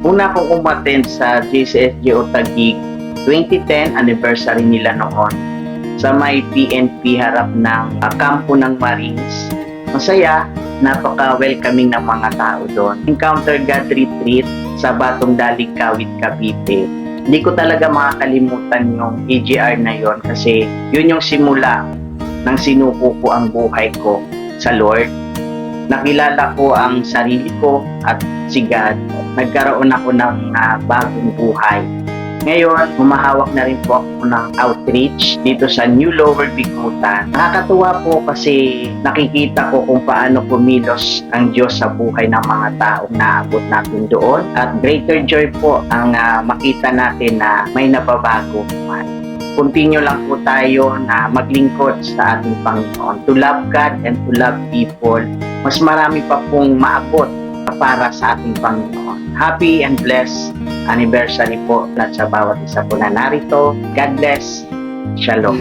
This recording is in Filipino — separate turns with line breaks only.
Una akong umattend sa GCSGO Taguig 2010 anniversary nila noon sa may PNP harap ng kampo ng Marines. Masaya, napaka-welcoming ng mga tao doon. Encounter God Retreat sa Batong Dalig, Kawit, Cavite. Hindi ko talaga makakalimutan yung EGR na yon kasi yun yung simula ng sinuko ko ang buhay ko sa Lord. Nakilala ko ang sarili ko at si God. Nagkaroon ako ng bagong buhay. Ngayon, humahawak na rin po ako ng outreach dito sa New Lower Bigutan. Nakakatuwa po kasi nakikita ko kung paano kumilos ang Diyos sa buhay ng mga taong naabot natin doon. At greater joy po ang makita natin na may nababago man. Continue lang po tayo na maglingkod sa ating Panginoon. To love God and to love people. Mas marami pa pong maabot para sa ating Panginoon. Happy and blessed anniversary po sa bawat isa po na narito. God bless. Shalom.